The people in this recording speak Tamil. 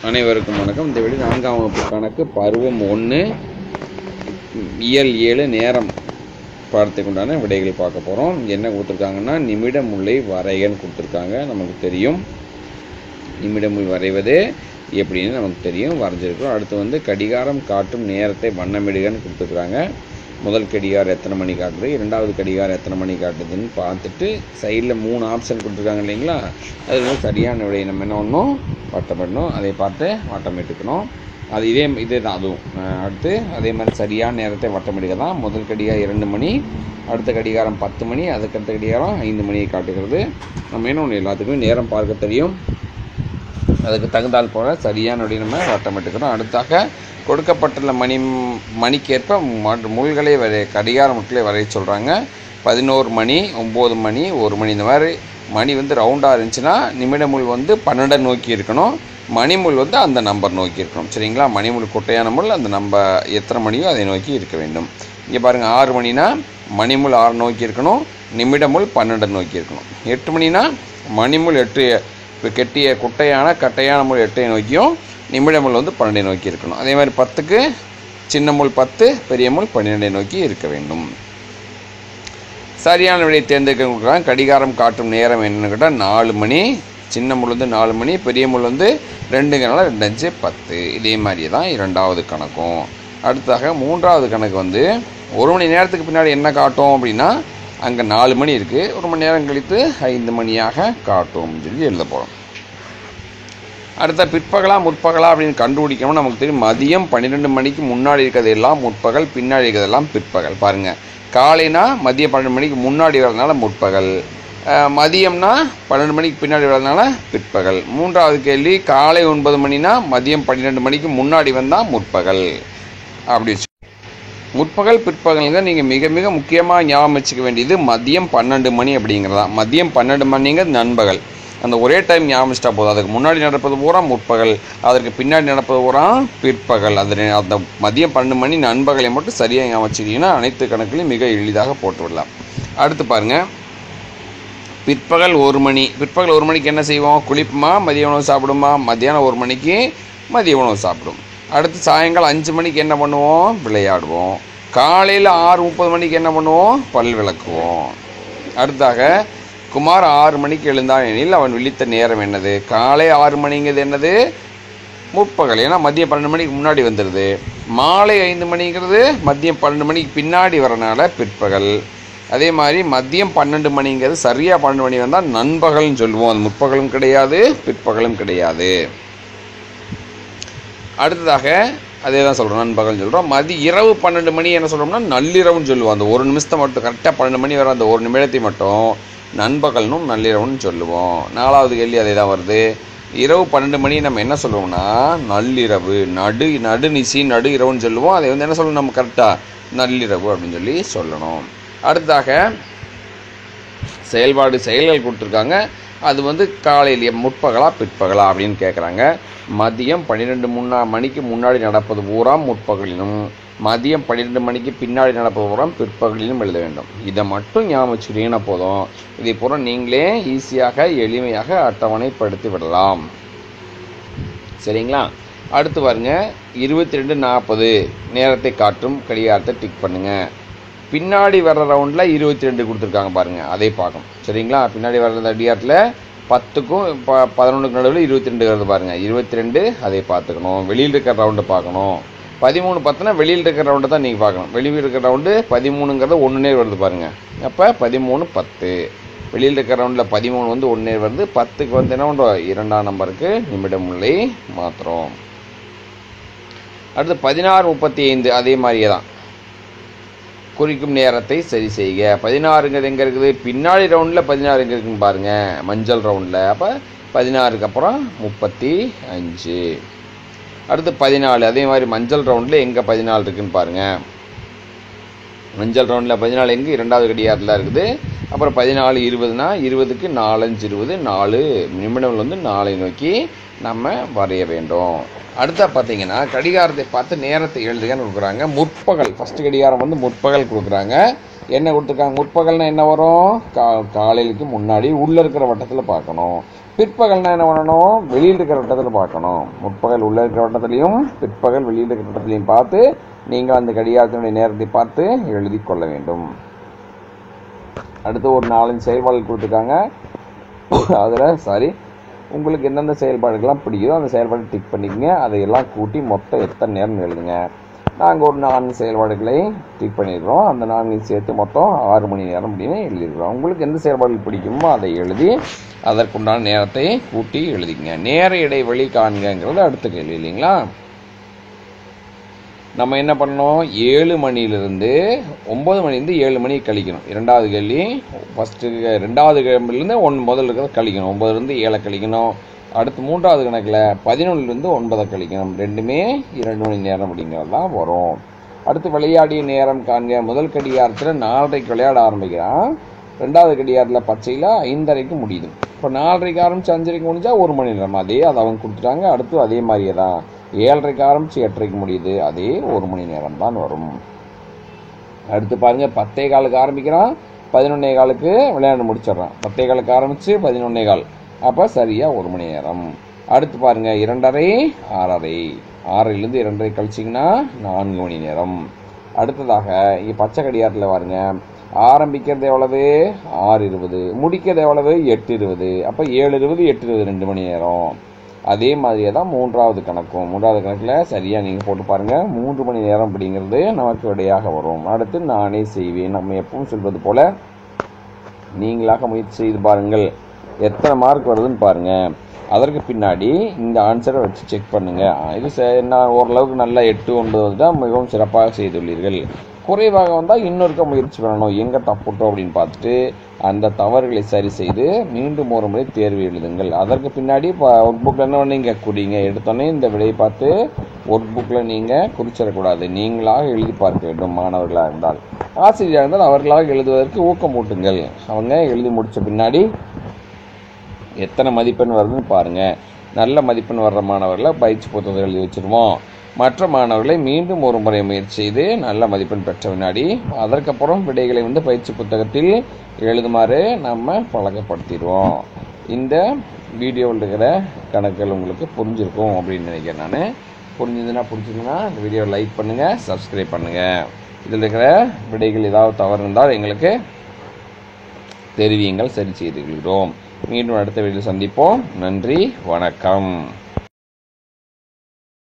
அனைவருக்கும் வணக்கம். இந்த வீடியோ 4ஆம் வகுப்பு கணக்கு பருவம் 1 இயல் 7 நேரம் பாடத்துக்கு உண்டான விடைகள் பார்க்க போகிறோம். என்ன கொடுத்துருக்காங்கன்னா நிமிட முல்லை வரைகன்னு கொடுத்துருக்காங்க. நமக்கு தெரியும் நிமிட முள் வரைவது எப்படின்னு நமக்கு தெரியும், வரைஞ்சிருக்கிறோம். அடுத்து கடிகாரம் காட்டும் நேரத்தை வண்ணமிடுகன்னு கொடுத்துருக்குறாங்க. முதல் கடிகாரம் எத்தனை மணி காட்டுது, இரண்டாவது கடிகாரம் எத்தனை மணி காட்டுதுன்னு பார்த்துட்டு சைடில் 3 ஆப்ஷன் கொடுத்துருக்காங்க இல்லைங்களா, அது சரியான விடையை நம்ம என்ன பண்ணணும், வட்டமிடணும். அதை பார்த்து வட்டமிட்டுக்கணும். அது இதே தான் அதுவும். அடுத்து அதே மாதிரி சரியான நேரத்தை வட்டமிடுக தான். முதல் கடிகாரம் 2 மணி, அடுத்த கடிகாரம் 10 மணி, அதுக்கடுத்த கடிகாரம் 5 மணியை காட்டுகிறது. நம்ம என்ன ஒன்று எல்லாத்துக்குமே நேரம் பார்க்க தெரியும், அதுக்கு தகுந்தால் போல சரியான விடையை நம்ம வட்டமிட்டுக்கிறோம். அடுத்தாக கொடுக்கப்பட்டுள்ள மணிக்கேற்ப முள்களை கடிகார முட்களை வரைய சொல்கிறாங்க. 11 மணி, 9 மணி, 1 மணி. இந்த மாதிரி மணி ரவுண்டாக இருந்துச்சுன்னா நிமிட முள் 12 நோக்கி இருக்கணும், மணிமுள் அந்த நம்பர் நோக்கி இருக்கணும். சரிங்களா? மணிமுள் குட்டையான முள் அந்த நம்பர் எத்தனை மணியோ அதை நோக்கி இருக்க வேண்டும். இங்கே பாருங்கள், 6 மணினா மணிமுள் 6 நோக்கி இருக்கணும், நிமிட முள் 12 நோக்கி இருக்கணும். 8 மணினா மணிமுள் 8 கெட்டிய குட்டையான கட்டையான முள் 8 நோக்கியும், நிமிட முள் 12 நோக்கி இருக்கணும். அதே மாதிரி 10க்கு சின்ன முள் 10, பெரிய முள் 12 நோக்கி இருக்க வேண்டும். சரியான விடையை தேர்ந்தெடுக்க கொடுக்குறாங்க. கடிகாரம் காட்டும் நேரம் என்னன்னு கேட்டால் 4 மணி. சின்ன முள் 4 மணி, பெரிய முள் 2ங்கனால 2 5 10. இதே மாதிரி தான் இரண்டாவது கணக்கும். அடுத்தாக மூன்றாவது கணக்கு 1 மணி நேரத்துக்கு பின்னாடி என்ன காட்டும் அப்படின்னா, அங்கே 4 மணி இருக்குது, 1 மணி நேரம் கழித்து 5 மணியாக காட்டும் அப்படின்னு சொல்லி எழுத போகிறோம். அடுத்த பிற்பகலா முற்பகலா அப்படின்னு கண்டுபிடிக்கணும். நமக்கு தெரியும் மதியம் 12 மணிக்கு முன்னாடி இருக்கிறது எல்லாம் முற்பகல், பின்னாடி இருக்கிறதெல்லாம் பிற்பகல். பாருங்கள், காலைனா மதியம் 12 மணிக்கு முன்னாடி வரதுனால முற்பகல், மதியம்னா 12 மணிக்கு பின்னாடி வரதுனால பிற்பகல். மூன்றாவது கேள்வி, காலை 9 மணினா மதியம் 12 மணிக்கு முன்னாடி வந்தால் முற்பகல். அப்படி முற்பகல் பிற்பகலுங்க நீங்கள் மிக மிக முக்கியமாக ஞாபகம் வச்சுக்க வேண்டியது மதியம் 12 மணி அப்படிங்கிறதா. மதியம் 12 மணிங்கிறது நண்பகல். அந்த ஒரே டைம் ஞாபகம் வச்சுட்டா போதும். அதுக்கு முன்னாடி நடப்பது பூரா முற்பகல், அதற்கு பின்னாடி நடப்பது பூரா பிற்பகல். அந்த மதியம் 12 மணி நண்பகலை மட்டும் சரியாக ஞாபகம் வச்சுக்கிட்டீங்கன்னா அனைத்து கணக்குலையும் மிக எளிதாக போட்டு விடலாம். அடுத்து பாருங்கள், பிற்பகல் 1 மணி. பிற்பகல் 1 மணிக்கு என்ன செய்வோம், குளிப்புமா, மதிய உணவு சாப்பிடுமா, மத்தியானம் 1 மணிக்கு மதிய உணவு சாப்பிடும். அடுத்து சாயங்காலம் 5 மணிக்கு என்ன பண்ணுவோம், விளையாடுவோம். காலையில் 6:30 மணிக்கு என்ன பண்ணுவோம், பல் விளக்குவோம். அடுத்தாக குமார் 6 மணிக்கு எழுந்தான் எனில் அவன் விழித்த நேரம் என்னது. காலை 6 மணிங்கிறது என்னது, முற்பகல், ஏன்னா மதியம் 12 மணிக்கு முன்னாடி வந்துடுது. மாலை 5 மணிங்கிறது மதியம் 12 மணிக்கு பின்னாடி வரனால பிற்பகல். அதே மாதிரி மதியம் 12 மணிங்கிறது சரியாக 12 மணி வந்தால் நண்பகல்னு சொல்லுவோம். அது முற்பகலும் கிடையாது, பிற்பகலும் கிடையாது. அடுத்ததாக அதே தான் சொல்கிறோம், நண்பகல்னு சொல்கிறோம். இரவு 12 மணி என்ன சொல்கிறோம்னா நள்ளிரவுன்னு சொல்லுவோம். அந்த 1 நிமிஷத்தை மட்டும் கரெக்டாக 12 மணி வர அந்த 1 நிமிடத்தை மட்டும் நண்பகல்னும் நள்ளிரவுன்னு சொல்லுவோம். 4வது கேள்வி அதே தான் வருது. இரவு 12 மணி நம்ம என்ன சொல்லுவோம்னா நள்ளிரவு, நடுநிசி நடு இரவுன்னு சொல்லுவோம். அதை என்ன சொல்லணும் நம்ம கரெக்டாக, நள்ளிரவு அப்படின்னு சொல்லி சொல்லணும். அடுத்தாக செயல்கள் கொடுத்துருக்காங்க. அது காலையிலேயே முற்பகலா பிற்பகலா அப்படின்னு கேட்குறாங்க. மதியம் 12 மணிக்கு முன்னாடி நடப்பது பூரா முற்பகலினும், மதியம் 12 மணிக்கு பின்னாடி நடப்பது பூரா பிற்பகலிலும் எழுத வேண்டும். இதை மட்டும் ஞாபகம் வச்சுக்கிட்டீங்கன்னா போதும். இதை பூரா நீங்களே ஈஸியாக எளிமையாக அட்டவணைப்படுத்தி விடலாம். சரிங்களா? அடுத்து பாருங்க, 22:40 நேரத்தை காட்டும் கடிகாரத்தை டிக் பண்ணுங்க. பின்னாடி வர்ற ரவுண்டில் 22 கொடுத்துருக்காங்க பாருங்கள், அதை பார்க்கணும். சரிங்களா? பின்னாடி வர்ற கடிகாரத்தில் 10க்கும் 11க்கு நடுவில் 22 வருது பாருங்கள், 22 அதை பார்த்துக்கணும். வெளியில் இருக்கிற ரவுண்டு பார்க்கணும். 13 10னா வெளியில் இருக்கிற ரவுண்டை தான் நீங்கள் பார்க்கணும். வெளியில் இருக்கிற ரவுண்டு 13ங்கிறது 1 நேர் வருது பாருங்கள். அப்போ 13 10, வெளியில் இருக்கிற ரவுண்டில் 13 1 நேர் வருது. 10க்கு என்ன பண்ணுறோம், 2ஆம் நம்பருக்கு நிமிட முல்லை மாத்திரம். அடுத்து 16:35 அதே மாதிரியே தான், குறிக்கும் நேரத்தை சரி செய்க. 16ங்கிறது எங்கே இருக்குது, பின்னாடி ரவுண்டில் 16 எங்கே இருக்குன்னு பாருங்கள், மஞ்சள் ரவுண்டில். அப்போ 16க்கு அப்புறம் 35. அடுத்து 14 அதே மாதிரி மஞ்சள் ரவுண்டில் எங்கே 14 இருக்குதுன்னு பாருங்கள். மஞ்சள் ரவுண்டில் 14 எங்கே, 2வது கடிகாரத்தில் இருக்குது. அப்புறம் 14 20னா 20க்கு 4 5 20, 4 நிமிடங்கள் 4 நோக்கி நம்ம வரைய வேண்டும். அடுத்தா பார்த்தீங்கன்னா கடிகாரத்தை பார்த்து நேரத்தை எழுதுகன்னு கொடுக்குறாங்க. முற்பகல் ஃபஸ்ட்டு கடிகாரம் முற்பகல் கொடுக்குறாங்க. என்ன கொடுத்துருக்காங்க, முற்பகல்னா என்ன வரும், காலையிலுக்கு முன்னாடி உள்ளே இருக்கிற வட்டத்தில் பார்க்கணும். பிற்பகல்னா என்ன பண்ணணும், வெளியில் இருக்கிற வட்டத்தில் பார்க்கணும். முற்பகல் உள்ள இருக்கிற வட்டத்திலையும் பிற்பகல் வெளியில் இருக்கிற வட்டத்திலையும் பார்த்து நீங்கள் அந்த கடிகாரத்தினுடைய நேரத்தை பார்த்து எழுதி கொள்ள வேண்டும். அடுத்து ஒரு 4 செயல்பாடுகள் கொடுத்துருக்காங்க. அதில் உங்களுக்கு எந்தெந்த செயல்பாடுகள்லாம் பிடிக்குதோ அந்த செயல்பாடு டிக் பண்ணிக்கங்க. அதையெல்லாம் கூட்டி மொத்தம் எத்தனை நேரம் எழுதுங்க. நாங்கள் ஒரு 4 செயல்பாடுகளை டிக் பண்ணியிருக்கிறோம். அந்த 4 சேர்த்து மொத்தம் 6 மணி நேரம் அப்படின்னு எழுதியிருக்கிறோம். உங்களுக்கு எந்த செயல்பாடுகள் பிடிக்குமோ அதை எழுதி அதற்குண்டான நேரத்தை கூட்டி எழுதிக்கங்க. நேர இடைவெளி காண்கிறது அடுத்த கேள்வி இல்லைங்களா. நம்ம என்ன பண்ணோம், 7 மணிலிருந்து 9 மணிலேருந்து 7 மணி கழிக்கணும். இரண்டாவது கேள்வி. ரெண்டாவது கேள்விலேருந்து முதல்ல இருக்கிறத கழிக்கணும். 9லேருந்து 7 கழிக்கணும். அடுத்து மூன்றாவது கணக்கில் 11லேருந்து 9 கழிக்கணும். ரெண்டுமே 2 மணி நேரம் அப்படிங்கிறது தான் வரும். அடுத்து விளையாடிய நேரம் காண்க. முதல் கடிகாரத்தில் 4:30 விளையாட ஆரம்பிக்கிறான். ரெண்டாவது கடிகாரத்தில் பச்சையில் 5:30 முடியுது. இப்போ 4:30 ஆரம்பித்து 5:30 முடிஞ்சால் 1 மணி நேரம். அதே அதை அவங்க கொடுத்துட்டாங்க. அடுத்து அதே மாதிரியே தான் 7:30 ஆரம்பித்து 8:30 முடியுது. அதே 1 மணி நேரம் தான் வரும். அடுத்து பாருங்கள், 10:15 ஆரம்பிக்கிறான், 11:15 விளையாண்டு முடிச்சிடறான். 10:15 ஆரம்பித்து 11:15, அப்போ சரியாக 1 மணி நேரம். அடுத்து பாருங்கள், 2:30 6:30, 6லேருந்து 2:30 கழிச்சிங்கன்னா 4 மணி நேரம். அடுத்ததாக இங்கே பச்சை கடிகாரத்தில் பாருங்க, ஆரம்பிக்கிறது எவ்வளவு 6:20, முடிக்கிறது எவ்வளவு 8:20, அப்போ 7:20 8:20 2 மணி நேரம். அதே மாதிரியே தான் மூன்றாவது கணக்கும். மூன்றாவது கணக்கில் சரியாக நீங்கள் போட்டு பாருங்கள், 3 மணி நேரம் அப்படிங்கிறது நமக்கு விடையாக வரும். அடுத்து நானே செய்வேன். நம்ம எப்பவும் சொல்வது போல் நீங்களாக முயற்சி செய்து பாருங்கள், எத்தனை மார்க் வருதுன்னு பாருங்கள். அதற்கு பின்னாடி இந்த ஆன்சரை வச்சு செக் பண்ணுங்கள். இது என்ன ஓரளவுக்கு நல்லா 8 9 தான் மிகவும் சிறப்பாக செய்துள்ளீர்கள். குறைவாக வந்தால் இன்னொருக்க முயற்சி பண்ணணும், எங்கே தப்புட்டோம் அப்படின்னு பார்த்துட்டு அந்த தவறுகளை சரி செய்து மீண்டும் ஒரு முறை தேர்வு எழுதுங்கள். அதற்கு பின்னாடி ஒர்க் புக்கில் என்ன நீங்கள் குறிங்க, எடுத்தோன்னே இந்த விடையை பார்த்து ஒர்க் புக்கில் நீங்கள் குறிச்சிடக்கூடாது, நீங்களாக எழுதி பார்க்க வேண்டும். மாணவர்களாக இருந்தால், ஆசிரியராக இருந்தால் அவர்களாக எழுதுவதற்கு ஊக்கமூட்டுங்கள். அவங்க எழுதி முடித்த பின்னாடி எத்தனை மதிப்பெண் வருதுன்னு பாருங்கள். நல்ல மதிப்பெண் வர்ற மாணவர்களை பயிற்சி புத்தகத்தை எழுதி வச்சுருவோம். மற்ற மாணவர்களை மீண்டும் ஒரு முறை முயற்சி செய்து நல்ல மதிப்பெண் பெற்ற வினாடி அதற்கப்புறம் விடைகளை பயிற்சி புத்தகத்தில் எழுதுமாறு நம்ம பழக்கப்படுத்திடுவோம். இந்த வீடியோவில் இருக்கிற கணக்குகள் உங்களுக்கு புரிஞ்சிருக்கும் அப்படின்னு நினைக்கிறேன். நான் புரிஞ்சுதுன்னா இந்த வீடியோவை லைக் பண்ணுங்கள், சப்ஸ்கிரைப் பண்ணுங்கள். இதில் இருக்கிற விடைகள் ஏதாவது தவறு இருந்தால் எங்களுக்கு தெரிவியுங்கள், சரி செய்து கொள்கிறோம். மீண்டும் அடுத்த வீடியோவில் சந்திப்போம். நன்றி, வணக்கம்.